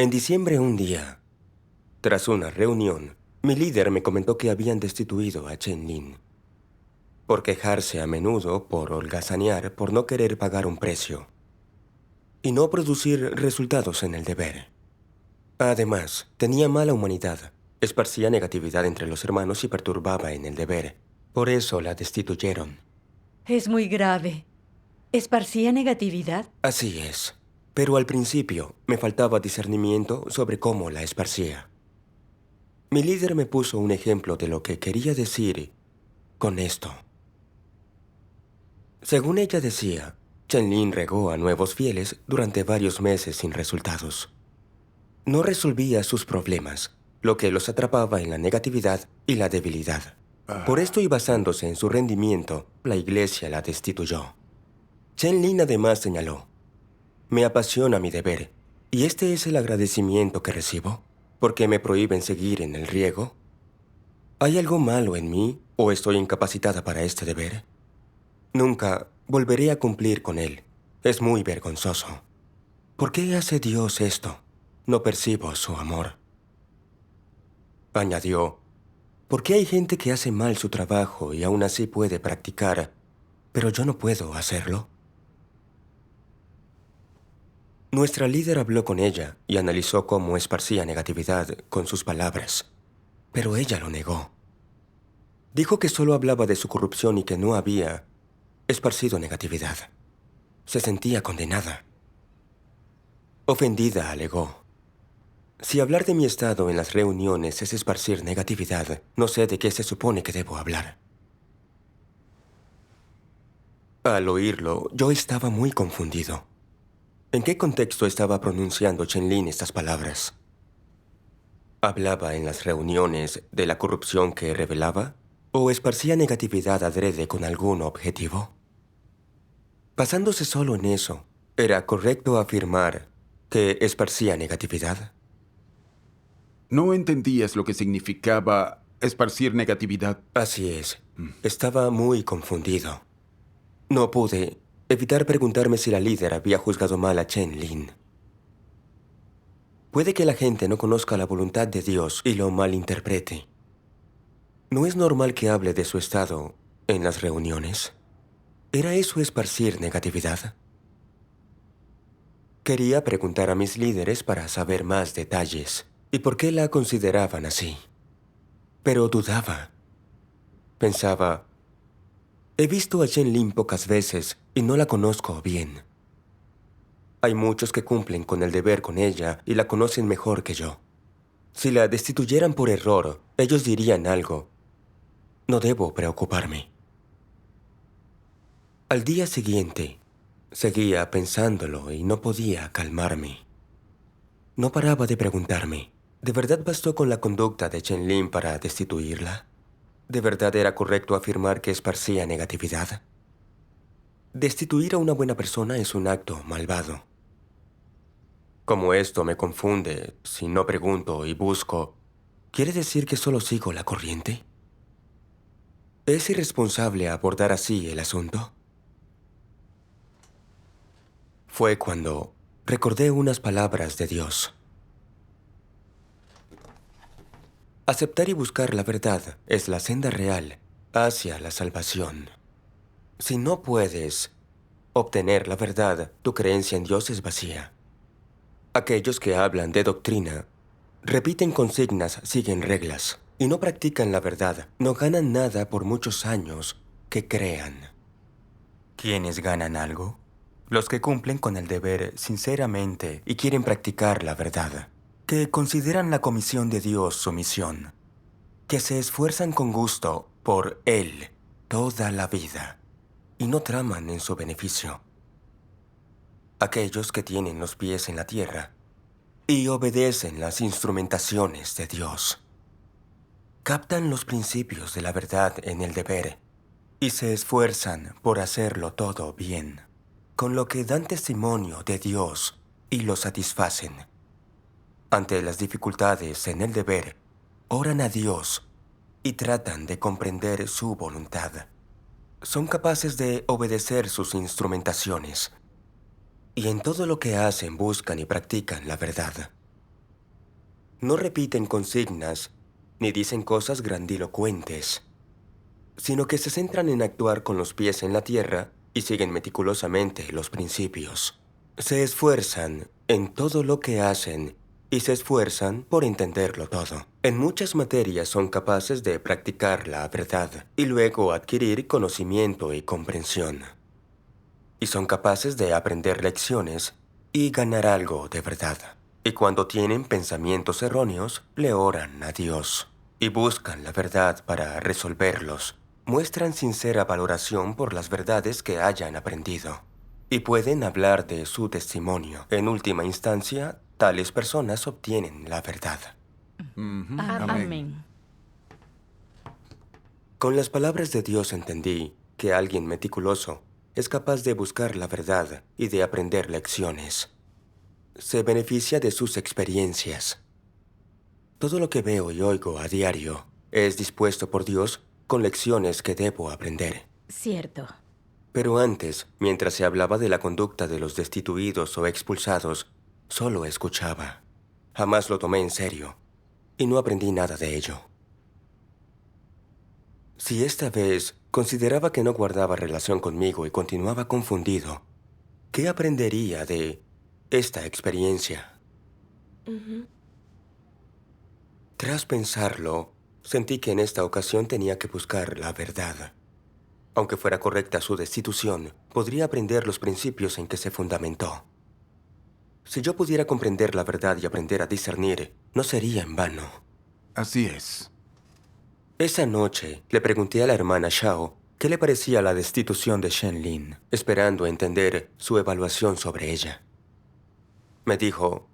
En diciembre un día, tras una reunión, mi líder me comentó que habían destituido a Chen Lin por quejarse a menudo, por holgazanear, por no querer pagar un precio y no producir resultados en el deber. Además, tenía mala humanidad, esparcía negatividad entre los hermanos y perturbaba en el deber. Por eso la destituyeron. Es muy grave. ¿Esparcía negatividad? Así es. Pero al principio me faltaba discernimiento sobre cómo la esparcía. Mi líder me puso un ejemplo de lo que quería decir con esto. Según ella decía, Chen Lin regó a nuevos fieles durante varios meses sin resultados. No resolvía sus problemas, lo que los atrapaba en la negatividad y la debilidad. Por esto y basándose en su rendimiento, la iglesia la destituyó. Chen Lin además señaló: me apasiona mi deber, y este es el agradecimiento que recibo. ¿Por qué me prohíben seguir en el riego? ¿Hay algo malo en mí o estoy incapacitada para este deber? Nunca volveré a cumplir con él. Es muy vergonzoso. ¿Por qué hace Dios esto? No percibo su amor. Añadió: ¿por qué hay gente que hace mal su trabajo y aún así puede practicar, pero yo no puedo hacerlo? Nuestra líder habló con ella y analizó cómo esparcía negatividad con sus palabras, pero ella lo negó. Dijo que solo hablaba de su corrupción y que no había esparcido negatividad. Se sentía condenada. Ofendida, alegó: si hablar de mi estado en las reuniones es esparcir negatividad, no sé de qué se supone que debo hablar. Al oírlo, yo estaba muy confundido. ¿En qué contexto estaba pronunciando Chen Lin estas palabras? ¿Hablaba en las reuniones de la corrupción que revelaba? ¿O esparcía negatividad adrede con algún objetivo? Basándose solo en eso, ¿era correcto afirmar que esparcía negatividad? No entendías lo que significaba esparcir negatividad. Así es. Estaba muy confundido. No pude evitar preguntarme si la líder había juzgado mal a Chen Lin. Puede que la gente no conozca la voluntad de Dios y lo malinterprete. ¿No es normal que hable de su estado en las reuniones? ¿Era eso esparcir negatividad? Quería preguntar a mis líderes para saber más detalles y por qué la consideraban así. Pero dudaba. Pensaba: he visto a Chen Lin pocas veces y no la conozco bien. Hay muchos que cumplen con el deber con ella y la conocen mejor que yo. Si la destituyeran por error, ellos dirían algo. No debo preocuparme. Al día siguiente, seguía pensándolo y no podía calmarme. No paraba de preguntarme: ¿de verdad bastó con la conducta de Chen Lin para destituirla? ¿De verdad era correcto afirmar que esparcía negatividad? Destituir a una buena persona es un acto malvado. Como esto me confunde, si no pregunto y busco, ¿quiere decir que solo sigo la corriente? ¿Es irresponsable abordar así el asunto? Fue cuando recordé unas palabras de Dios. Aceptar y buscar la verdad es la senda real hacia la salvación. Si no puedes obtener la verdad, tu creencia en Dios es vacía. Aquellos que hablan de doctrina, repiten consignas, siguen reglas y no practican la verdad, no ganan nada por muchos años que crean. ¿Quiénes ganan algo? Los que cumplen con el deber sinceramente y quieren practicar la verdad, que consideran la comisión de Dios su misión, que se esfuerzan con gusto por Él toda la vida y no traman en su beneficio. Aquellos que tienen los pies en la tierra y obedecen las instrumentaciones de Dios, captan los principios de la verdad en el deber y se esfuerzan por hacerlo todo bien, con lo que dan testimonio de Dios y lo satisfacen. Ante las dificultades en el deber, oran a Dios y tratan de comprender su voluntad. Son capaces de obedecer sus instrumentaciones y en todo lo que hacen buscan y practican la verdad. No repiten consignas ni dicen cosas grandilocuentes, sino que se centran en actuar con los pies en la tierra y siguen meticulosamente los principios. Se esfuerzan en todo lo que hacen y se esfuerzan por entenderlo todo. En muchas materias son capaces de practicar la verdad y luego adquirir conocimiento y comprensión. Y son capaces de aprender lecciones y ganar algo de verdad. Y cuando tienen pensamientos erróneos, le oran a Dios y buscan la verdad para resolverlos. Muestran sincera valoración por las verdades que hayan aprendido y pueden hablar de su testimonio. En última instancia, tales personas obtienen la verdad. Amén. Con las palabras de Dios entendí que alguien meticuloso es capaz de buscar la verdad y de aprender lecciones. Se beneficia de sus experiencias. Todo lo que veo y oigo a diario es dispuesto por Dios con lecciones que debo aprender. Cierto. Pero antes, mientras se hablaba de la conducta de los destituidos o expulsados, solo escuchaba. Jamás lo tomé en serio y no aprendí nada de ello. Si esta vez consideraba que no guardaba relación conmigo y continuaba confundido, ¿qué aprendería de esta experiencia? Tras pensarlo, sentí que en esta ocasión tenía que buscar la verdad. Aunque fuera correcta su destitución, podría aprender los principios en que se fundamentó. Si yo pudiera comprender la verdad y aprender a discernir, no sería en vano. Así es. Esa noche le pregunté a la hermana Shao qué le parecía la destitución de Shen Lin, esperando entender su evaluación sobre ella. Me dijo,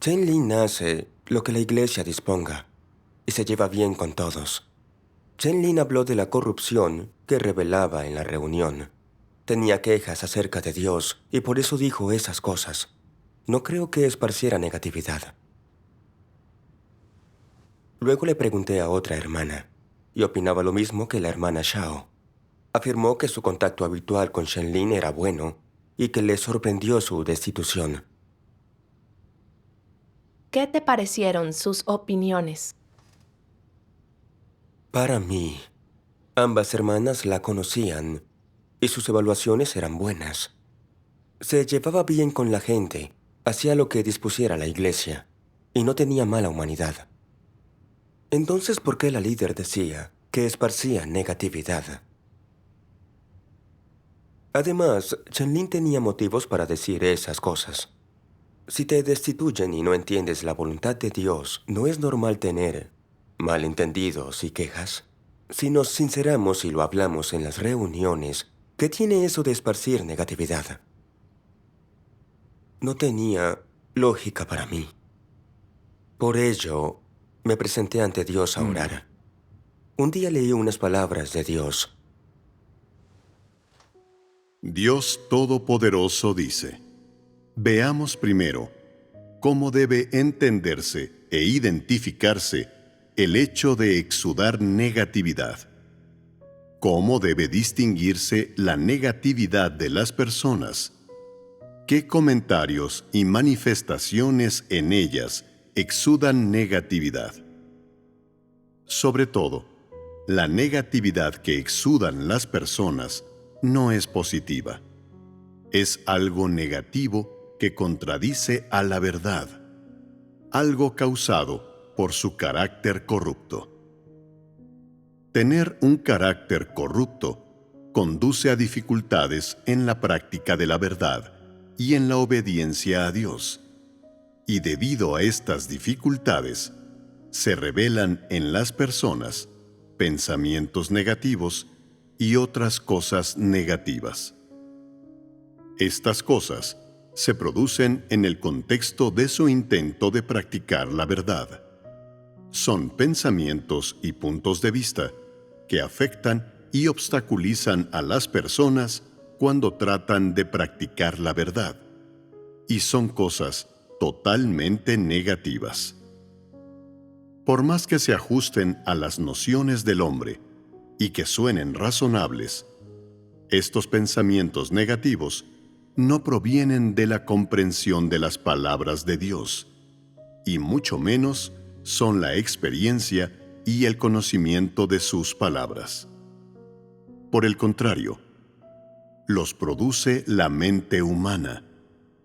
Shen Lin hace lo que la iglesia disponga y se lleva bien con todos. Shen Lin habló de la corrupción que revelaba en la reunión. Tenía quejas acerca de Dios y por eso dijo esas cosas. No creo que esparciera negatividad. Luego le pregunté a otra hermana y opinaba lo mismo que la hermana Shao. Afirmó que su contacto habitual con Shen Lin era bueno y que le sorprendió su destitución. ¿Qué te parecieron sus opiniones? Para mí, ambas hermanas la conocían y sus evaluaciones eran buenas. Se llevaba bien con la gente, hacía lo que dispusiera la iglesia y no tenía mala humanidad. Entonces, ¿por qué la líder decía que esparcía negatividad? Además, Shen Lin tenía motivos para decir esas cosas. Si te destituyen y no entiendes la voluntad de Dios, no es normal tener malentendidos y quejas. Si nos sinceramos y lo hablamos en las reuniones, ¿qué tiene eso de esparcir negatividad? No tenía lógica para mí. Por ello, me presenté ante Dios a orar. Un día leí unas palabras de Dios. Dios Todopoderoso dice: veamos primero cómo debe entenderse e identificarse el hecho de exudar negatividad. Cómo debe distinguirse la negatividad de las personas. ¿Qué comentarios y manifestaciones en ellas exudan negatividad? Sobre todo, la negatividad que exudan las personas no es positiva. Es algo negativo que contradice a la verdad, algo causado por su carácter corrupto. Tener un carácter corrupto conduce a dificultades en la práctica de la verdad y en la obediencia a Dios. Y debido a estas dificultades, se revelan en las personas pensamientos negativos y otras cosas negativas. Estas cosas se producen en el contexto de su intento de practicar la verdad. Son pensamientos y puntos de vista que afectan y obstaculizan a las personas cuando tratan de practicar la verdad, y son cosas totalmente negativas. Por más que se ajusten a las nociones del hombre y que suenen razonables, estos pensamientos negativos no provienen de la comprensión de las palabras de Dios, y mucho menos son la experiencia y el conocimiento de sus palabras. Por el contrario, los produce la mente humana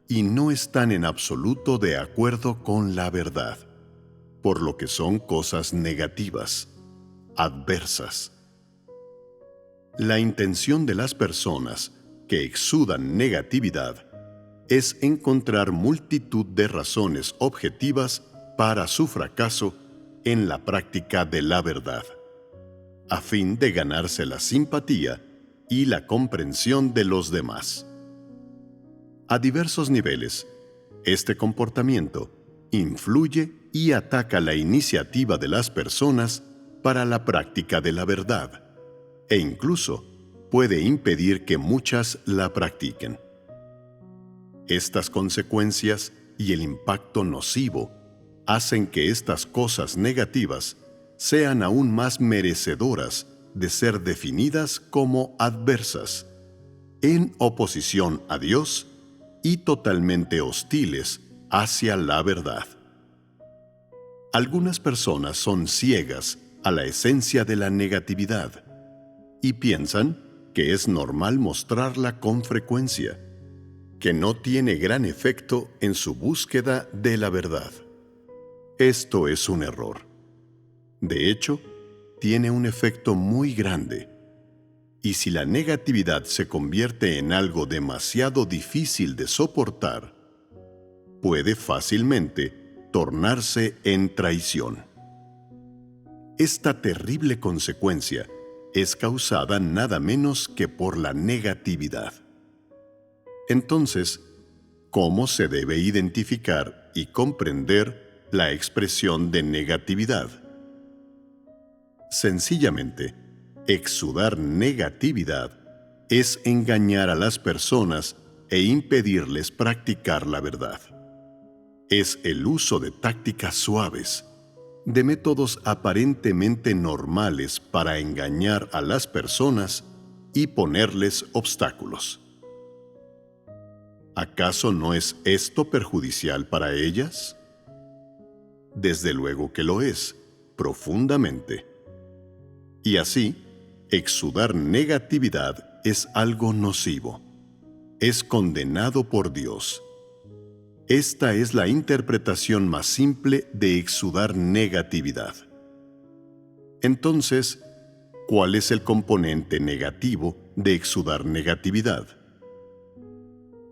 y no están en absoluto de acuerdo con la verdad, por lo que son cosas negativas, adversas. La intención de las personas que exudan negatividad es encontrar multitud de razones objetivas para su fracaso en la práctica de la verdad, a fin de ganarse la simpatía y la comprensión de los demás. A diversos niveles, este comportamiento influye y ataca la iniciativa de las personas para la práctica de la verdad, e incluso puede impedir que muchas la practiquen. Estas consecuencias y el impacto nocivo hacen que estas cosas negativas sean aún más merecedoras de ser definidas como adversas, en oposición a Dios y totalmente hostiles hacia la verdad. Algunas personas son ciegas a la esencia de la negatividad y piensan que es normal mostrarla con frecuencia, que no tiene gran efecto en su búsqueda de la verdad. Esto es un error. De hecho, tiene un efecto muy grande. Y si la negatividad se convierte en algo demasiado difícil de soportar, puede fácilmente tornarse en traición. Esta terrible consecuencia es causada nada menos que por la negatividad. Entonces, ¿cómo se debe identificar y comprender la expresión de negatividad? Sencillamente, exudar negatividad es engañar a las personas e impedirles practicar la verdad. Es el uso de tácticas suaves, de métodos aparentemente normales para engañar a las personas y ponerles obstáculos. ¿Acaso no es esto perjudicial para ellas? Desde luego que lo es, profundamente. Y así, exudar negatividad es algo nocivo. Es condenado por Dios. Esta es la interpretación más simple de exudar negatividad. Entonces, ¿cuál es el componente negativo de exudar negatividad?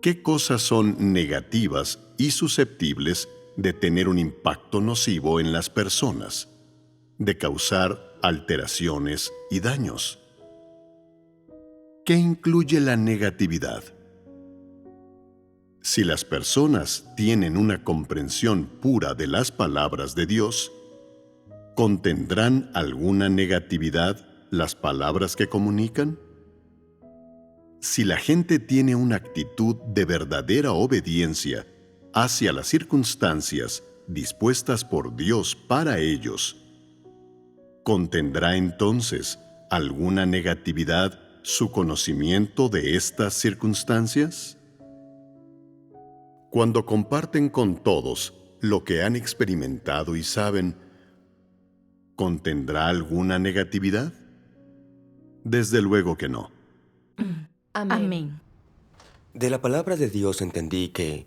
¿Qué cosas son negativas y susceptibles de tener un impacto nocivo en las personas, de causar alteraciones y daños? ¿Qué incluye la negatividad? Si las personas tienen una comprensión pura de las palabras de Dios, ¿contendrán alguna negatividad las palabras que comunican? Si la gente tiene una actitud de verdadera obediencia hacia las circunstancias dispuestas por Dios para ellos, ¿contendrá entonces alguna negatividad su conocimiento de estas circunstancias? Cuando comparten con todos lo que han experimentado y saben, ¿contendrá alguna negatividad? Desde luego que no. Amén. De la palabra de Dios entendí que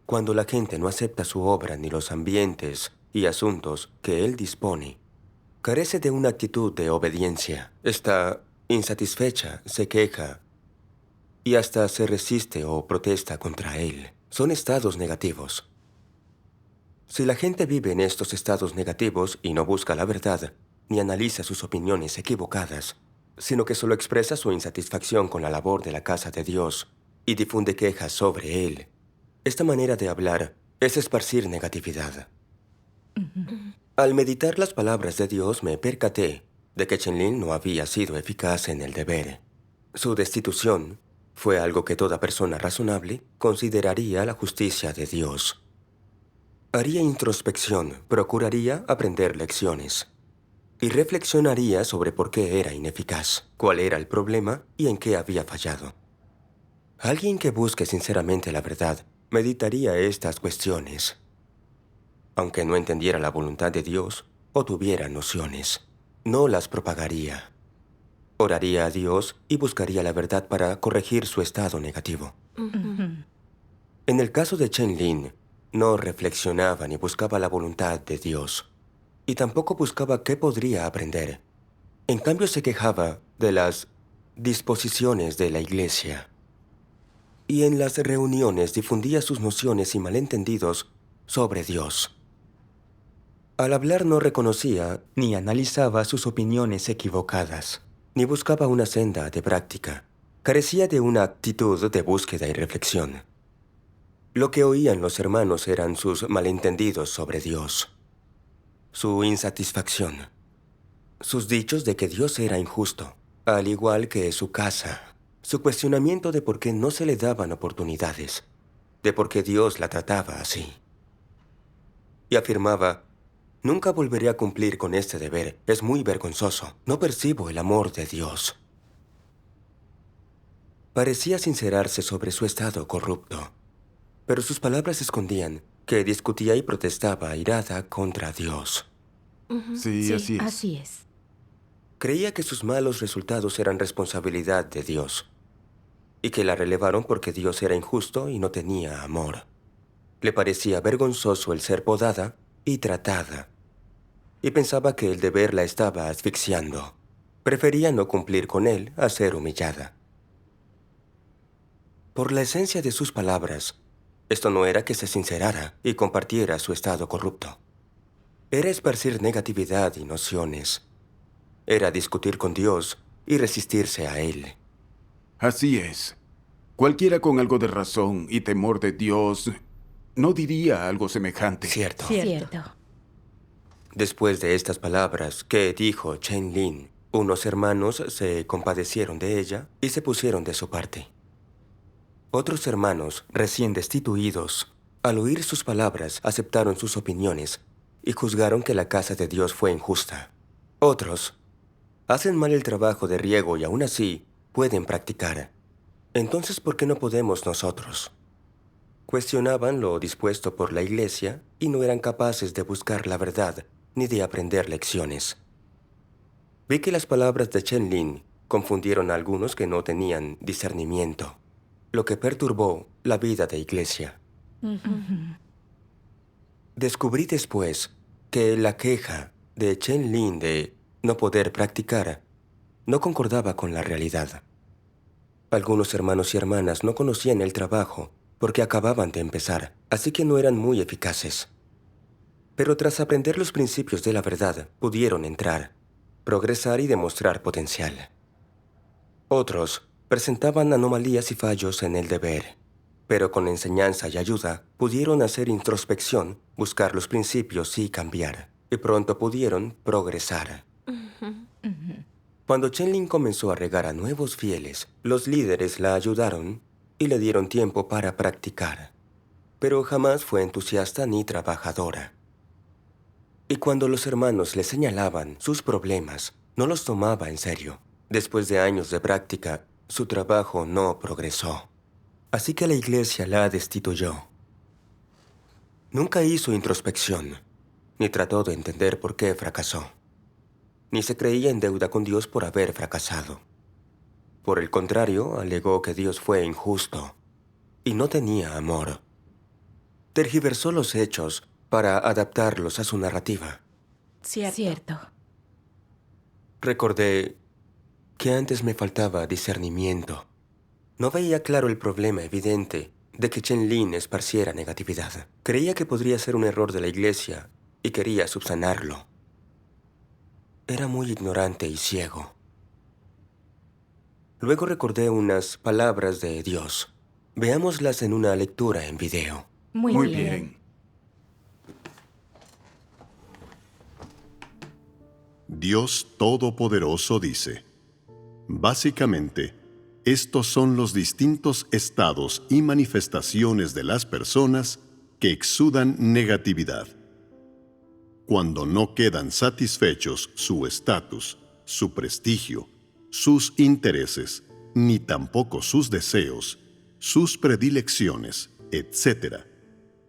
cuando la gente no acepta su obra ni los ambientes y asuntos que Él dispone, carece de una actitud de obediencia, está insatisfecha, se queja y hasta se resiste o protesta contra Él. Son estados negativos. Si la gente vive en estos estados negativos y no busca la verdad, ni analiza sus opiniones equivocadas, sino que solo expresa su insatisfacción con la labor de la casa de Dios y difunde quejas sobre Él, esta manera de hablar es esparcir negatividad. Al meditar las palabras de Dios me percaté de que Chen-Lin no había sido eficaz en el deber. Su destitución fue algo que toda persona razonable consideraría la justicia de Dios. Haría introspección, procuraría aprender lecciones y reflexionaría sobre por qué era ineficaz, cuál era el problema y en qué había fallado. Alguien que busque sinceramente la verdad meditaría estas cuestiones. aunque no entendiera la voluntad de Dios o tuviera nociones. No las propagaría. Oraría a Dios y buscaría la verdad para corregir su estado negativo. En el caso de Chen Lin, no reflexionaba ni buscaba la voluntad de Dios, y tampoco buscaba qué podría aprender. En cambio, se quejaba de las disposiciones de la iglesia, y en las reuniones difundía sus nociones y malentendidos sobre Dios. Al hablar no reconocía ni analizaba sus opiniones equivocadas, ni buscaba una senda de práctica. Carecía de una actitud de búsqueda y reflexión. Lo que oían los hermanos eran sus malentendidos sobre Dios, su insatisfacción, sus dichos de que Dios era injusto, al igual que su casa, su cuestionamiento de por qué no se le daban oportunidades, de por qué Dios la trataba así. Y afirmaba: nunca volveré a cumplir con este deber, es muy vergonzoso, no percibo el amor de Dios. Parecía sincerarse sobre su estado corrupto, pero sus palabras escondían que discutía y protestaba airada contra Dios. Sí, así es. Así es. Creía que sus malos resultados eran responsabilidad de Dios, y que la relevaron porque Dios era injusto y no tenía amor. Le parecía vergonzoso el ser podada y tratada, y pensaba que el deber la estaba asfixiando. Prefería no cumplir con él a ser humillada. Por la esencia de sus palabras, esto no era que se sincerara y compartiera su estado corrupto. Era esparcir negatividad y nociones. Era discutir con Dios y resistirse a Él. Así es. Cualquiera con algo de razón y temor de Dios no diría algo semejante. Cierto. Cierto. Después de estas palabras que dijo Chen Lin, unos hermanos se compadecieron de ella y se pusieron de su parte. Otros hermanos, recién destituidos, al oír sus palabras, aceptaron sus opiniones y juzgaron que la casa de Dios fue injusta. Otros hacen mal el trabajo de riego y aún así pueden practicar. Entonces, ¿por qué no podemos nosotros? Cuestionaban lo dispuesto por la iglesia y no eran capaces de buscar la verdad ni de aprender lecciones. Vi que las palabras de Chen Lin confundieron a algunos que no tenían discernimiento, lo que perturbó la vida de iglesia. Descubrí después que la queja de Chen Lin de no poder practicar no concordaba con la realidad. Algunos hermanos y hermanas no conocían el trabajo porque acababan de empezar, así que no eran muy eficaces. Pero tras aprender los principios de la verdad, pudieron entrar, progresar y demostrar potencial. Otros presentaban anomalías y fallos en el deber, pero con enseñanza y ayuda pudieron hacer introspección, buscar los principios y cambiar, y pronto pudieron progresar. Cuando Chen Lin comenzó a regar a nuevos fieles, los líderes la ayudaron y le dieron tiempo para practicar, pero jamás fue entusiasta ni trabajadora. Y cuando los hermanos le señalaban sus problemas, no los tomaba en serio. Después de años de práctica, su trabajo no progresó. Así que la iglesia la destituyó. Nunca hizo introspección, ni trató de entender por qué fracasó. Ni se creía en deuda con Dios por haber fracasado. Por el contrario, alegó que Dios fue injusto y no tenía amor. Tergiversó los hechos para adaptarlos a su narrativa. Cierto. Recordé que antes me faltaba discernimiento. No veía claro el problema evidente de que Chen Lin esparciera negatividad. Creía que podría ser un error de la iglesia y quería subsanarlo. Era muy ignorante y ciego. Luego recordé unas palabras de Dios. Veámoslas en una lectura en video. Muy bien. Dios Todopoderoso dice: básicamente, estos son los distintos estados y manifestaciones de las personas que exudan negatividad. Cuando no quedan satisfechos su estatus, su prestigio, sus intereses, ni tampoco sus deseos, sus predilecciones, etc.,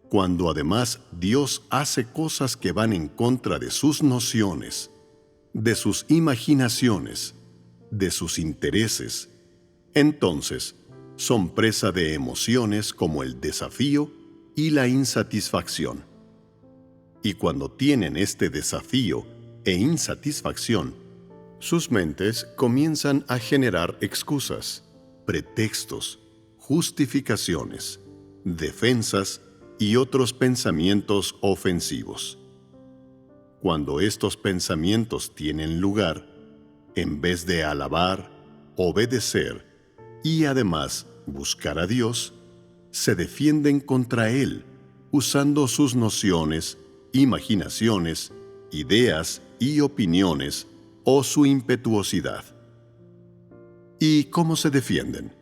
cuando además Dios hace cosas que van en contra de sus nociones, de sus imaginaciones, de sus intereses, entonces son presa de emociones como el desafío y la insatisfacción. Y cuando tienen este desafío e insatisfacción, sus mentes comienzan a generar excusas, pretextos, justificaciones, defensas y otros pensamientos ofensivos. Cuando estos pensamientos tienen lugar, en vez de alabar, obedecer y además buscar a Dios, se defienden contra Él, usando sus nociones, imaginaciones, ideas y opiniones o su impetuosidad. ¿Y cómo se defienden?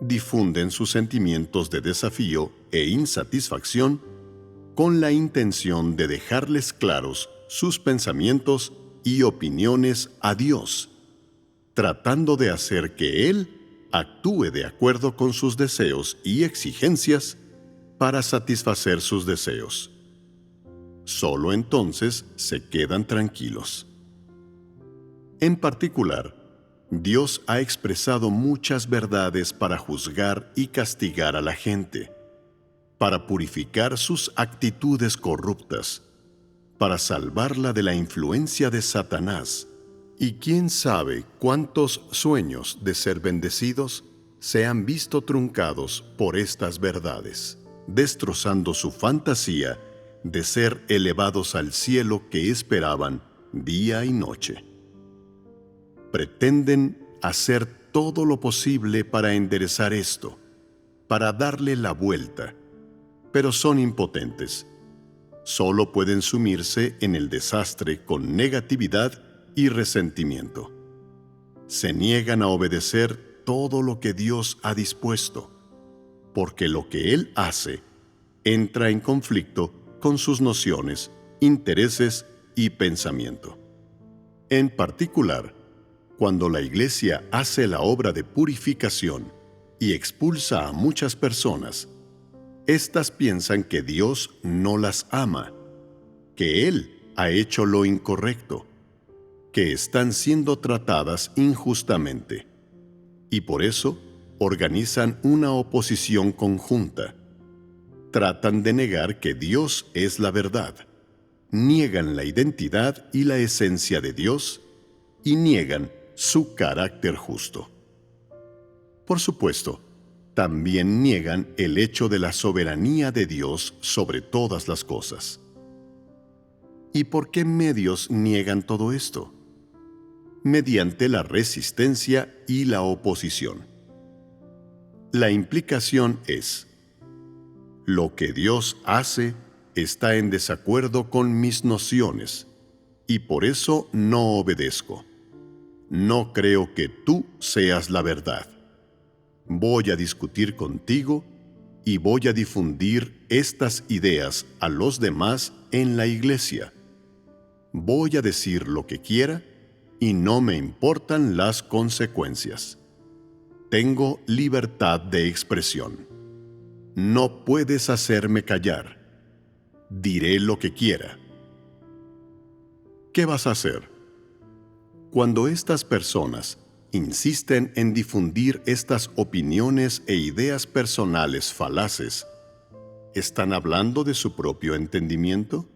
Difunden sus sentimientos de desafío e insatisfacción con la intención de dejarles claros sus pensamientos y opiniones a Dios, tratando de hacer que Él actúe de acuerdo con sus deseos y exigencias para satisfacer sus deseos. Solo entonces se quedan tranquilos. En particular, Dios ha expresado muchas verdades para juzgar y castigar a la gente, para purificar sus actitudes corruptas, para salvarla de la influencia de Satanás, y quién sabe cuántos sueños de ser bendecidos se han visto truncados por estas verdades, destrozando su fantasía de ser elevados al cielo que esperaban día y noche. Pretenden hacer todo lo posible para enderezar esto, para darle la vuelta, pero son impotentes. Solo pueden sumirse en el desastre con negatividad y resentimiento. Se niegan a obedecer todo lo que Dios ha dispuesto, porque lo que Él hace entra en conflicto con sus nociones, intereses y pensamiento. En particular, cuando la Iglesia hace la obra de purificación y expulsa a muchas personas, éstas piensan que Dios no las ama, que Él ha hecho lo incorrecto, que están siendo tratadas injustamente, y por eso organizan una oposición conjunta. Tratan de negar que Dios es la verdad, niegan la identidad y la esencia de Dios, y niegan su carácter justo. Por supuesto, también niegan el hecho de la soberanía de Dios sobre todas las cosas. ¿Y por qué medios niegan todo esto? Mediante la resistencia y la oposición. La implicación es: lo que Dios hace está en desacuerdo con mis nociones, y por eso no obedezco. No creo que tú seas la verdad. Voy a discutir contigo y voy a difundir estas ideas a los demás en la iglesia. Voy a decir lo que quiera y no me importan las consecuencias. Tengo libertad de expresión. No puedes hacerme callar. Diré lo que quiera. ¿Qué vas a hacer? Cuando estas personas insisten en difundir estas opiniones e ideas personales falaces, ¿están hablando de su propio entendimiento?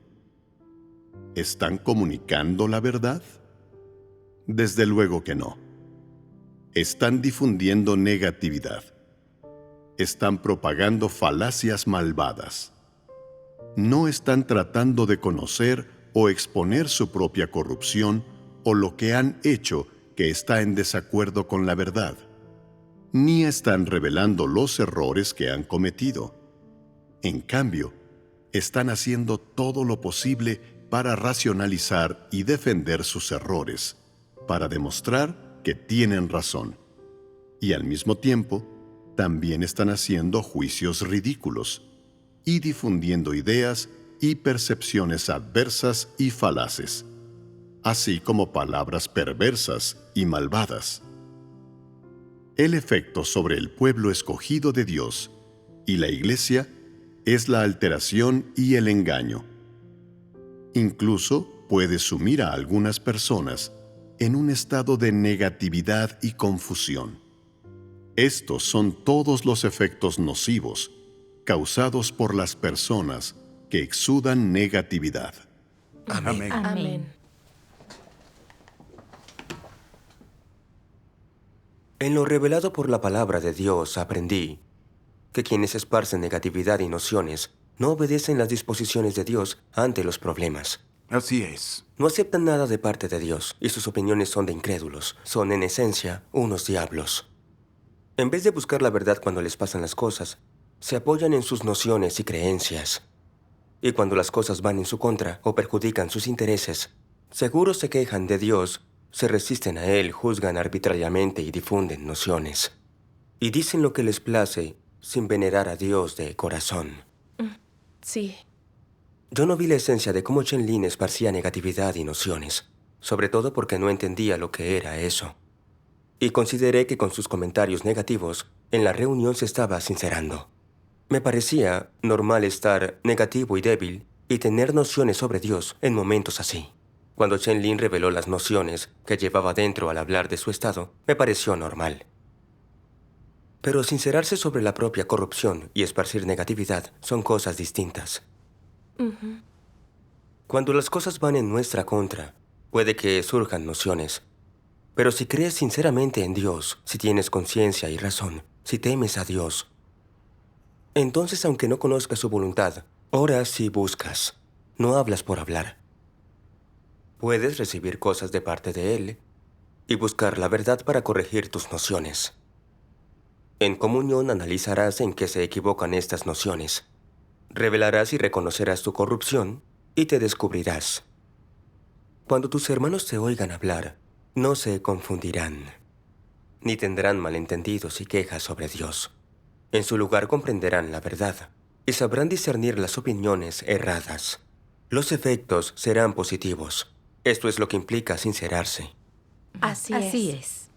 ¿Están comunicando la verdad? Desde luego que no. Están difundiendo negatividad. Están propagando falacias malvadas. No están tratando de conocer o exponer su propia corrupción o lo que han hecho que está en desacuerdo con la verdad, ni están revelando los errores que han cometido. En cambio, están haciendo todo lo posible para racionalizar y defender sus errores, para demostrar que tienen razón. Y al mismo tiempo, también están haciendo juicios ridículos y difundiendo ideas y percepciones adversas y falaces, así como palabras perversas y malvadas. El efecto sobre el pueblo escogido de Dios y la Iglesia es la alteración y el engaño. Incluso puede sumir a algunas personas en un estado de negatividad y confusión. Estos son todos los efectos nocivos causados por las personas que exudan negatividad. Amén. Amén. En lo revelado por la palabra de Dios aprendí que quienes esparcen negatividad y nociones no obedecen las disposiciones de Dios ante los problemas. Así es. No aceptan nada de parte de Dios y sus opiniones son de incrédulos. Son en esencia unos diablos. En vez de buscar la verdad cuando les pasan las cosas, se apoyan en sus nociones y creencias. Y cuando las cosas van en su contra o perjudican sus intereses, seguro se quejan de Dios, se resisten a Él, juzgan arbitrariamente y difunden nociones. Y dicen lo que les place sin venerar a Dios de corazón. Sí. Yo no vi la esencia de cómo Chen Lin esparcía negatividad y nociones, sobre todo porque no entendía lo que era eso. Y consideré que con sus comentarios negativos, en la reunión se estaba sincerando. Me parecía normal estar negativo y débil y tener nociones sobre Dios en momentos así. Cuando Chen Lin reveló las nociones que llevaba dentro al hablar de su estado, me pareció normal. Pero sincerarse sobre la propia corrupción y esparcir negatividad son cosas distintas. Cuando las cosas van en nuestra contra, puede que surjan nociones. Pero si crees sinceramente en Dios, si tienes conciencia y razón, si temes a Dios, entonces aunque no conozcas su voluntad, oras y buscas. No hablas por hablar. Puedes recibir cosas de parte de Él y buscar la verdad para corregir tus nociones. En comunión analizarás en qué se equivocan estas nociones. Revelarás y reconocerás tu corrupción y te descubrirás. Cuando tus hermanos te oigan hablar, no se confundirán, ni tendrán malentendidos y quejas sobre Dios. En su lugar comprenderán la verdad y sabrán discernir las opiniones erradas. Los efectos serán positivos. Esto es lo que implica sincerarse. Así es.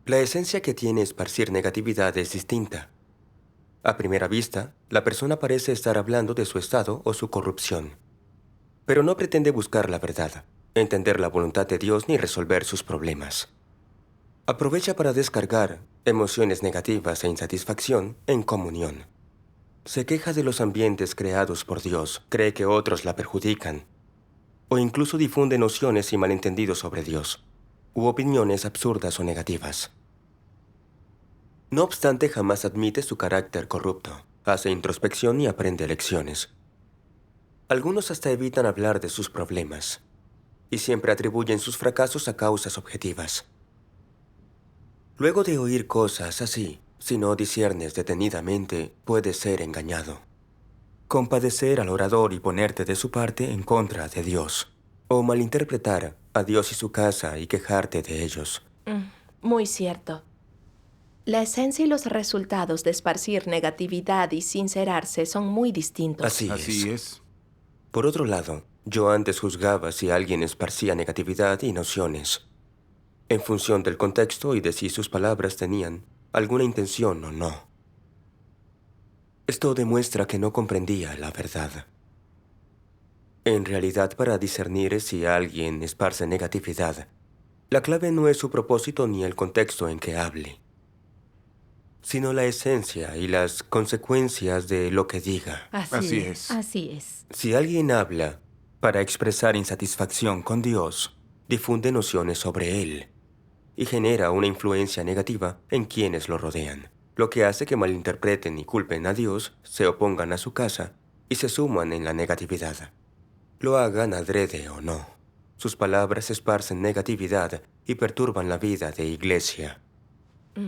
La esencia que tiene esparcir negatividad es distinta. A primera vista, la persona parece estar hablando de su estado o su corrupción, pero no pretende buscar la verdad, entender la voluntad de Dios ni resolver sus problemas. Aprovecha para descargar emociones negativas e insatisfacción en comunión. Se queja de los ambientes creados por Dios, cree que otros la perjudican, o incluso difunde nociones y malentendidos sobre Dios, u opiniones absurdas o negativas. No obstante, jamás admite su carácter corrupto, hace introspección y aprende lecciones. Algunos hasta evitan hablar de sus problemas, y siempre atribuyen sus fracasos a causas objetivas. Luego de oír cosas así, si no disiernes detenidamente, puedes ser engañado. Compadecer al orador y ponerte de su parte en contra de Dios, o malinterpretar a Dios y su casa y quejarte de ellos. Muy cierto. La esencia y los resultados de esparcir negatividad y sincerarse son muy distintos. Así es. Por otro lado, yo antes juzgaba si alguien esparcía negatividad y nociones, en función del contexto y de si sus palabras tenían alguna intención o no. Esto demuestra que no comprendía la verdad. En realidad, para discernir si alguien esparce negatividad, la clave no es su propósito ni el contexto en que hable, sino la esencia y las consecuencias de lo que diga. Así es. Así es. Si alguien habla para expresar insatisfacción con Dios, difunde nociones sobre Él y genera una influencia negativa en quienes lo rodean, lo que hace que malinterpreten y culpen a Dios, se opongan a su casa y se suman en la negatividad. Lo hagan adrede o no. Sus palabras esparcen negatividad y perturban la vida de iglesia.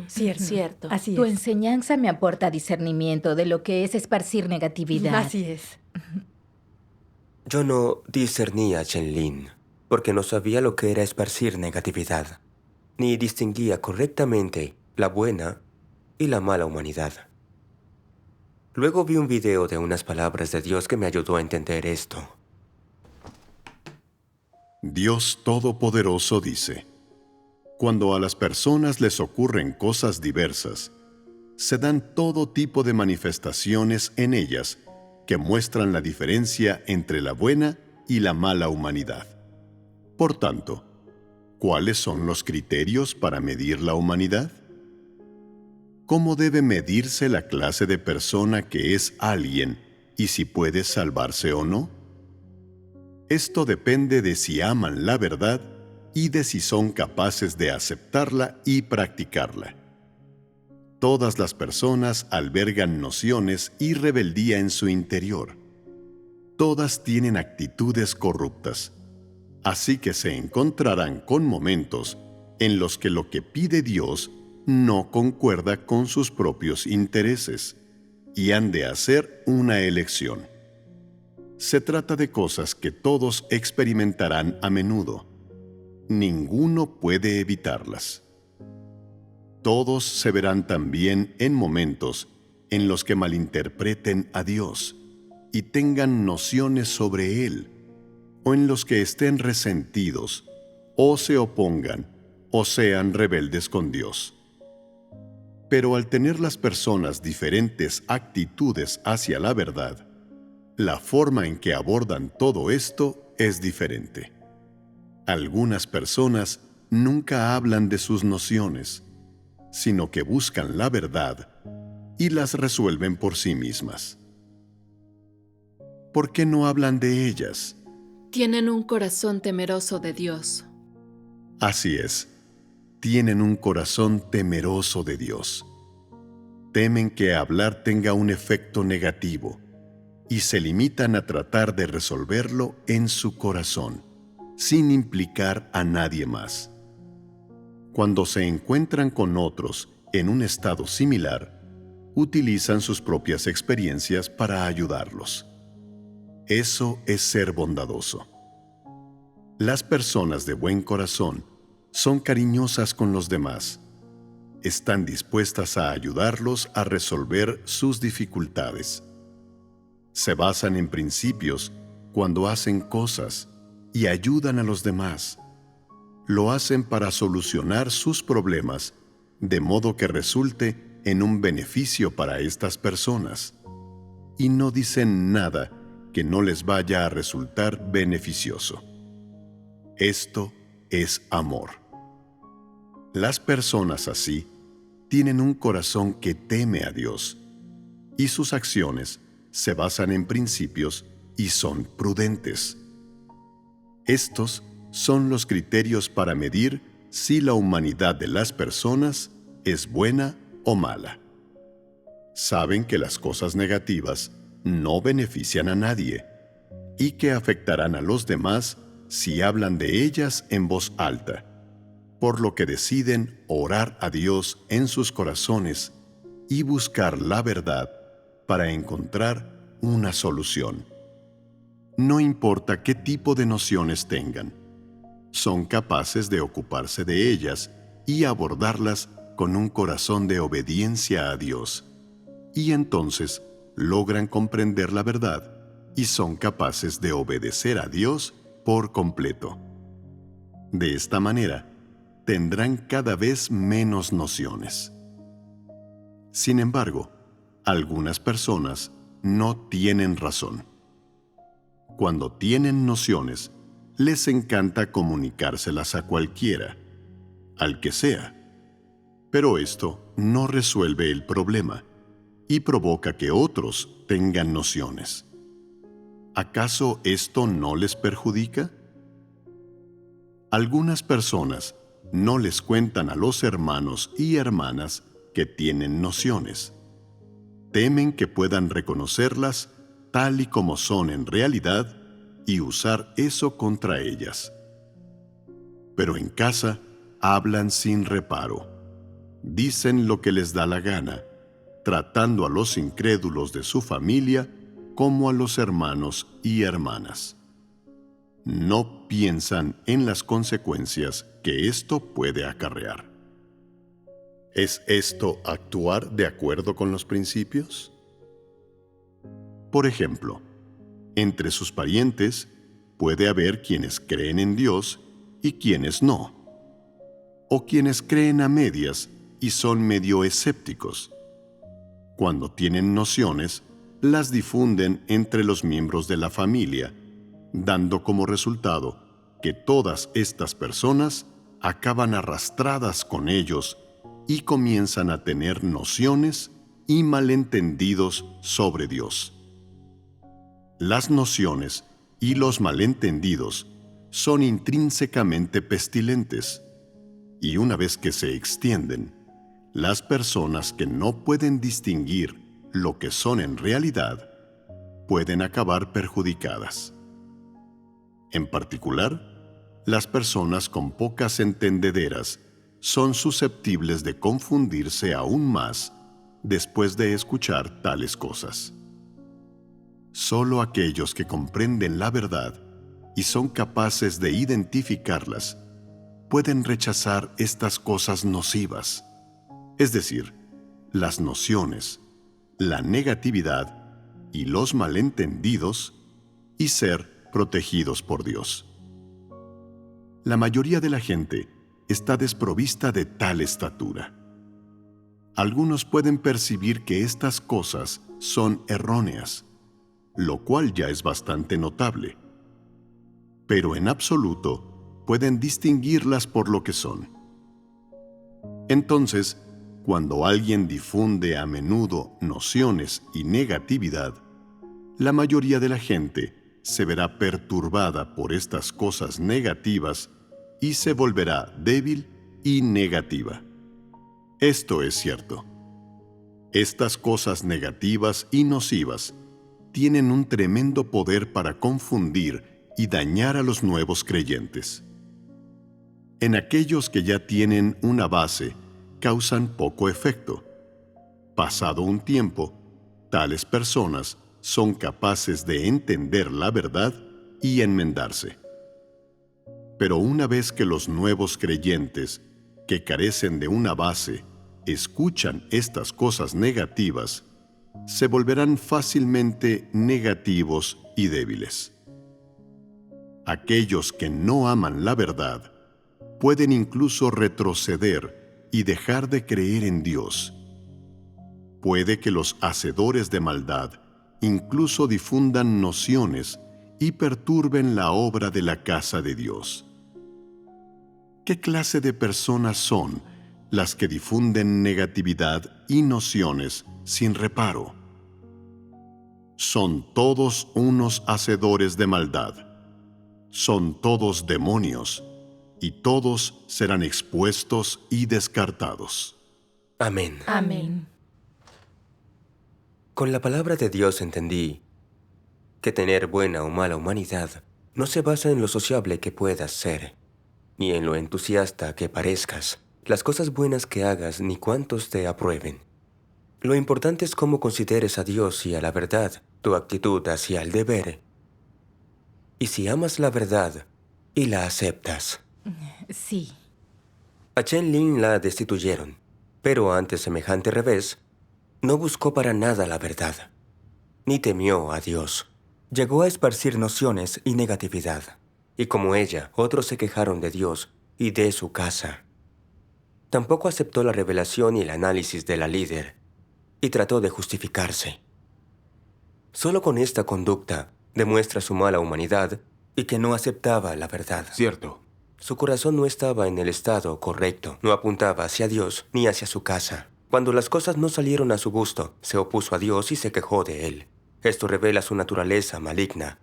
Cierto. Así Tu es. enseñanza me aporta discernimiento de lo que es esparcir negatividad. Así es. Yo no discernía a Chen Lin porque no sabía lo que era esparcir negatividad, ni distinguía correctamente la buena y la mala humanidad. Luego vi un video de unas palabras de Dios que me ayudó a entender esto. Dios Todopoderoso dice: cuando a las personas les ocurren cosas diversas, se dan todo tipo de manifestaciones en ellas que muestran la diferencia entre la buena y la mala humanidad. Por tanto, ¿cuáles son los criterios para medir la humanidad? ¿Cómo debe medirse la clase de persona que es alguien y si puede salvarse o no? Esto depende de si aman la verdad y de si son capaces de aceptarla y practicarla. Todas las personas albergan nociones y rebeldía en su interior. Todas tienen actitudes corruptas, así que se encontrarán con momentos en los que lo que pide Dios no concuerda con sus propios intereses y han de hacer una elección. Se trata de cosas que todos experimentarán a menudo. Ninguno puede evitarlas. Todos se verán también en momentos en los que malinterpreten a Dios y tengan nociones sobre Él, o en los que estén resentidos, o se opongan, o sean rebeldes con Dios. Pero al tener las personas diferentes actitudes hacia la verdad, la forma en que abordan todo esto es diferente. Algunas personas nunca hablan de sus nociones, sino que buscan la verdad y las resuelven por sí mismas. ¿Por qué no hablan de ellas? Tienen un corazón temeroso de Dios. Así es, tienen un corazón temeroso de Dios. Temen que hablar tenga un efecto negativo y se limitan a tratar de resolverlo en su corazón, sin implicar a nadie más. Cuando se encuentran con otros en un estado similar, utilizan sus propias experiencias para ayudarlos. Eso es ser bondadoso. Las personas de buen corazón son cariñosas con los demás. Están dispuestas a ayudarlos a resolver sus dificultades. Se basan en principios cuando hacen cosas y ayudan a los demás. Lo hacen para solucionar sus problemas, de modo que resulte en un beneficio para estas personas. Y no dicen nada que no les vaya a resultar beneficioso. Esto es amor. Las personas así tienen un corazón que teme a Dios, y sus acciones se basan en principios y son prudentes. Estos son los criterios para medir si la humanidad de las personas es buena o mala. Saben que las cosas negativas no benefician a nadie y que afectarán a los demás si hablan de ellas en voz alta, por lo que deciden orar a Dios en sus corazones y buscar la verdad para encontrar una solución. No importa qué tipo de nociones tengan, son capaces de ocuparse de ellas y abordarlas con un corazón de obediencia a Dios, y entonces logran comprender la verdad y son capaces de obedecer a Dios por completo. De esta manera, tendrán cada vez menos nociones. Sin embargo, algunas personas no tienen razón. Cuando tienen nociones, les encanta comunicárselas a cualquiera, al que sea. Pero esto no resuelve el problema y provoca que otros tengan nociones. ¿Acaso esto no les perjudica? Algunas personas no les cuentan a los hermanos y hermanas que tienen nociones. Temen que puedan reconocerlas tal y como son en realidad y usar eso contra ellas. Pero en casa hablan sin reparo. Dicen lo que les da la gana, tratando a los incrédulos de su familia como a los hermanos y hermanas. No piensan en las consecuencias que esto puede acarrear. ¿Es esto actuar de acuerdo con los principios? Por ejemplo, entre sus parientes puede haber quienes creen en Dios y quienes no, o quienes creen a medias y son medio escépticos. Cuando tienen nociones, las difunden entre los miembros de la familia, dando como resultado que todas estas personas acaban arrastradas con ellos y comienzan a tener nociones y malentendidos sobre Dios. Las nociones y los malentendidos son intrínsecamente pestilentes, y una vez que se extienden, las personas que no pueden distinguir lo que son en realidad pueden acabar perjudicadas. En particular, las personas con pocas entendederas son susceptibles de confundirse aún más después de escuchar tales cosas. Solo aquellos que comprenden la verdad y son capaces de identificarlas pueden rechazar estas cosas nocivas, es decir, las nociones, la negatividad y los malentendidos, y ser protegidos por Dios. La mayoría de la gente está desprovista de tal estatura. Algunos pueden percibir que estas cosas son erróneas, lo cual ya es bastante notable, pero en absoluto pueden distinguirlas por lo que son. Entonces, cuando alguien difunde a menudo nociones y negatividad, la mayoría de la gente se verá perturbada por estas cosas negativas y se volverá débil y negativa. Esto es cierto. Estas cosas negativas y nocivas tienen un tremendo poder para confundir y dañar a los nuevos creyentes. En aquellos que ya tienen una base, causan poco efecto. Pasado un tiempo, tales personas son capaces de entender la verdad y enmendarse. Pero una vez que los nuevos creyentes, que carecen de una base, escuchan estas cosas negativas, se volverán fácilmente negativos y débiles. Aquellos que no aman la verdad pueden incluso retroceder y dejar de creer en Dios. Puede que los hacedores de maldad incluso difundan nociones y perturben la obra de la casa de Dios. ¿Qué clase de personas son las que difunden negatividad y nociones sin reparo? Son todos unos hacedores de maldad. Son todos demonios, y todos serán expuestos y descartados. Amén. Amén. Con la palabra de Dios entendí que tener buena o mala humanidad no se basa en lo sociable que puedas ser, ni en lo entusiasta que parezcas, las cosas buenas que hagas, ni cuántos te aprueben. Lo importante es cómo consideres a Dios y a la verdad, tu actitud hacia el deber, y si amas la verdad y la aceptas. Sí. A Chen Lin la destituyeron, pero ante semejante revés, no buscó para nada la verdad, ni temió a Dios. Llegó a esparcir nociones y negatividad, y como ella, otros se quejaron de Dios y de su casa. Tampoco aceptó la revelación y el análisis de la líder, y trató de justificarse. Solo con esta conducta demuestra su mala humanidad y que no aceptaba la verdad. Cierto. Su corazón no estaba en el estado correcto, no apuntaba hacia Dios ni hacia su casa. Cuando las cosas no salieron a su gusto, se opuso a Dios y se quejó de él. Esto revela su naturaleza maligna,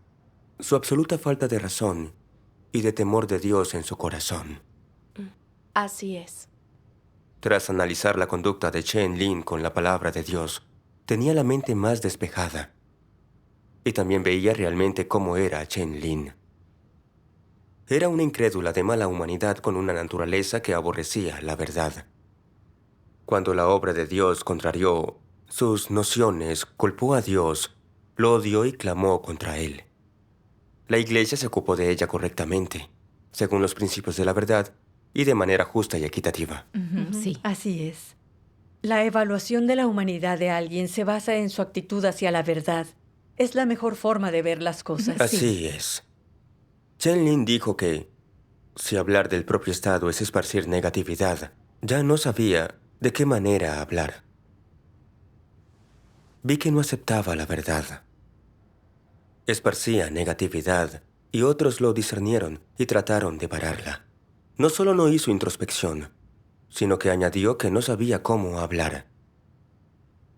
su absoluta falta de razón y de temor de Dios en su corazón. Así es. Tras analizar la conducta de Chen Lin con la palabra de Dios, tenía la mente más despejada. Y también veía realmente cómo era Chen Lin. Era una incrédula de mala humanidad con una naturaleza que aborrecía la verdad. Cuando la obra de Dios contrarió sus nociones, culpó a Dios, lo odió y clamó contra él. La Iglesia se ocupó de ella correctamente, según los principios de la verdad y de manera justa y equitativa. Sí. Así es. La evaluación de la humanidad de alguien se basa en su actitud hacia la verdad. Es la mejor forma de ver las cosas. Así es. Chen Lin dijo que, si hablar del propio Estado es esparcir negatividad, ya no sabía de qué manera hablar. vi que no aceptaba la verdad. Esparcía negatividad y otros lo discernieron y trataron de pararla. No solo no hizo introspección, sino que añadió que no sabía cómo hablar,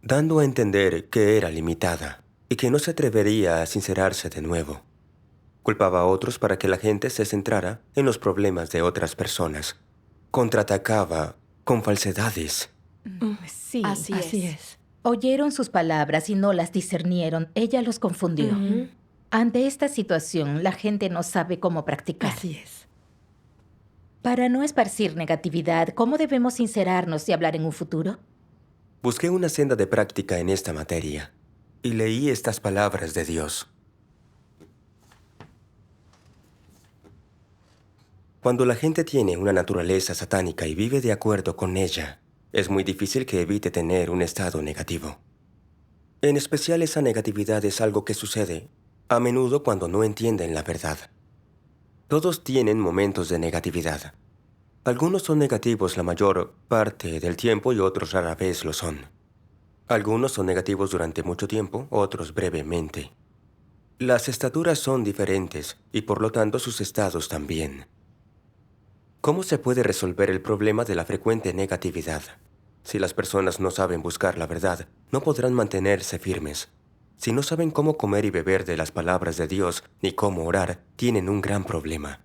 dando a entender que era limitada y que no se atrevería a sincerarse de nuevo. Culpaba a otros para que la gente se centrara en los problemas de otras personas. Contraatacaba con falsedades. Sí, Así es. Oyeron sus palabras y no las discernieron. Ella los confundió. Ante esta situación, la gente no sabe cómo practicar. Así es. Para no esparcir negatividad, ¿cómo debemos sincerarnos y hablar en un futuro? Busqué una senda de práctica en esta materia y leí estas palabras de Dios. Cuando la gente tiene una naturaleza satánica y vive de acuerdo con ella, es muy difícil que evite tener un estado negativo. En especial, esa negatividad es algo que sucede a menudo cuando no entienden la verdad. Todos tienen momentos de negatividad. Algunos son negativos la mayor parte del tiempo y otros rara vez lo son. Algunos son negativos durante mucho tiempo, otros brevemente. Las estaturas son diferentes y por lo tanto sus estados también. ¿Cómo se puede resolver el problema de la frecuente negatividad? Si las personas no saben buscar la verdad, no podrán mantenerse firmes. Si no saben cómo comer y beber de las palabras de Dios ni cómo orar, tienen un gran problema.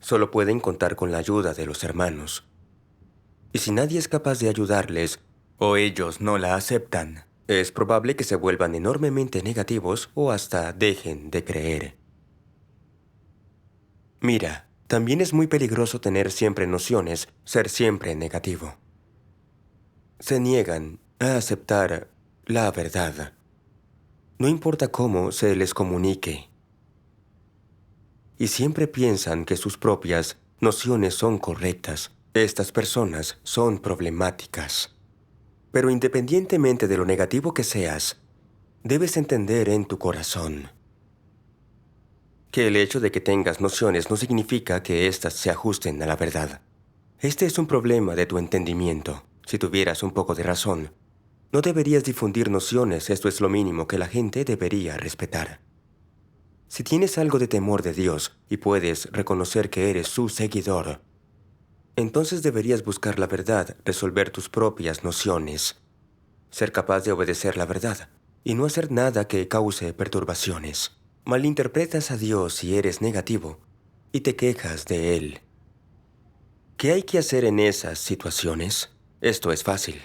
Solo pueden contar con la ayuda de los hermanos. Y si nadie es capaz de ayudarles, o ellos no la aceptan, es probable que se vuelvan enormemente negativos o hasta dejen de creer. Mira, también es muy peligroso tener siempre nociones, ser siempre negativo. Se niegan a aceptar la verdad. No importa cómo se les comunique. Y siempre piensan que sus propias nociones son correctas. Estas personas son problemáticas. Pero independientemente de lo negativo que seas, debes entender en tu corazón que el hecho de que tengas nociones no significa que éstas se ajusten a la verdad. Este es un problema de tu entendimiento. Si tuvieras un poco de razón, no deberías difundir nociones, esto es lo mínimo que la gente debería respetar. Si tienes algo de temor de Dios y puedes reconocer que eres su seguidor, entonces deberías buscar la verdad, resolver tus propias nociones, ser capaz de obedecer la verdad y no hacer nada que cause perturbaciones. Malinterpretas a Dios si eres negativo y te quejas de Él. ¿Qué hay que hacer en esas situaciones? Esto es fácil.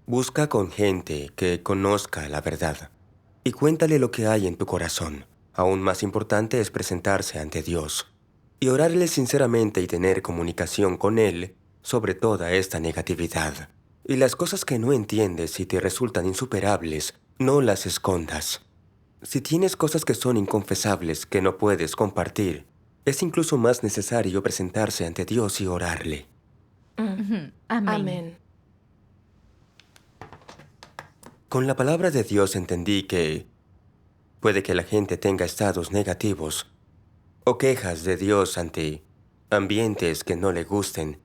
Busca con gente que conozca la verdad y cuéntale lo que hay en tu corazón. Aún más importante es presentarse ante Dios y orarle sinceramente y tener comunicación con Él sobre toda esta negatividad. Y las cosas que no entiendes y te resultan insuperables, no las escondas. Si tienes cosas que son inconfesables que no puedes compartir, es incluso más necesario presentarse ante Dios y orarle. Amén. Con la palabra de Dios entendí que puede que la gente tenga estados negativos o quejas de Dios ante ambientes que no le gusten.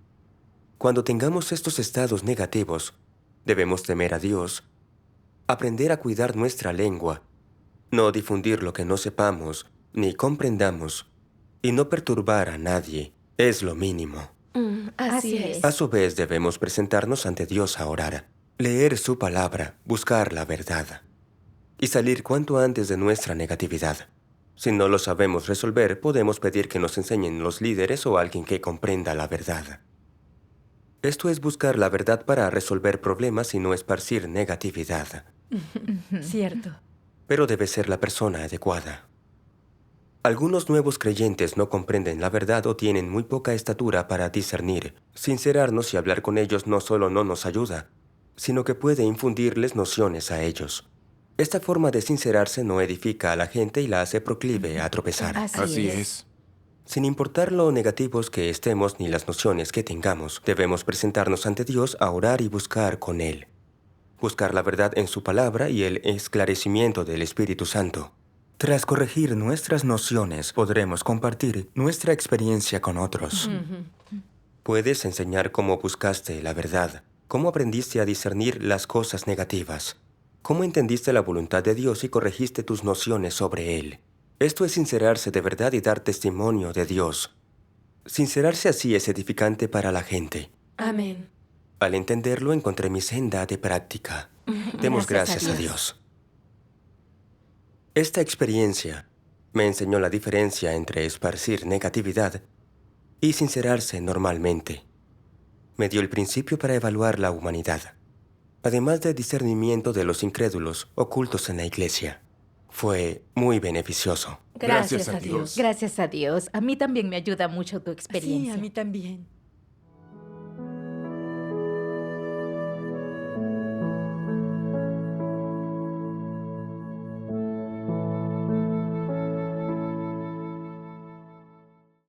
Cuando tengamos estos estados negativos, debemos temer a Dios, aprender a cuidar nuestra lengua, no difundir lo que no sepamos ni comprendamos y no perturbar a nadie. Es lo mínimo. Así es. A su vez, debemos presentarnos ante Dios a orar, leer su palabra, buscar la verdad y salir cuanto antes de nuestra negatividad. Si no lo sabemos resolver, podemos pedir que nos enseñen los líderes o alguien que comprenda la verdad. Esto es buscar la verdad para resolver problemas y no esparcir negatividad. Cierto. Pero debe ser la persona adecuada. Algunos nuevos creyentes no comprenden la verdad o tienen muy poca estatura para discernir. Sincerarnos y hablar con ellos no solo no nos ayuda, sino que puede infundirles nociones a ellos. Esta forma de sincerarse no edifica a la gente y la hace proclive a tropezar. Así es. Sin importar lo negativos que estemos ni las nociones que tengamos, debemos presentarnos ante Dios a orar y buscar con Él. Buscar la verdad en su palabra y el esclarecimiento del Espíritu Santo. Tras corregir nuestras nociones, podremos compartir nuestra experiencia con otros. Puedes enseñar cómo buscaste la verdad, cómo aprendiste a discernir las cosas negativas, cómo entendiste la voluntad de Dios y corregiste tus nociones sobre Él. Esto es sincerarse de verdad y dar testimonio de Dios. Sincerarse así es edificante para la gente. Amén. Al entenderlo, encontré mi senda de práctica. Demos gracias a Dios. Esta experiencia me enseñó la diferencia entre esparcir negatividad y sincerarse normalmente. Me dio el principio para evaluar la humanidad, además de discernimiento de los incrédulos ocultos en la iglesia. Fue muy beneficioso. Gracias a Dios. Gracias a Dios. A mí también me ayuda mucho tu Sí, experiencia. a mí también.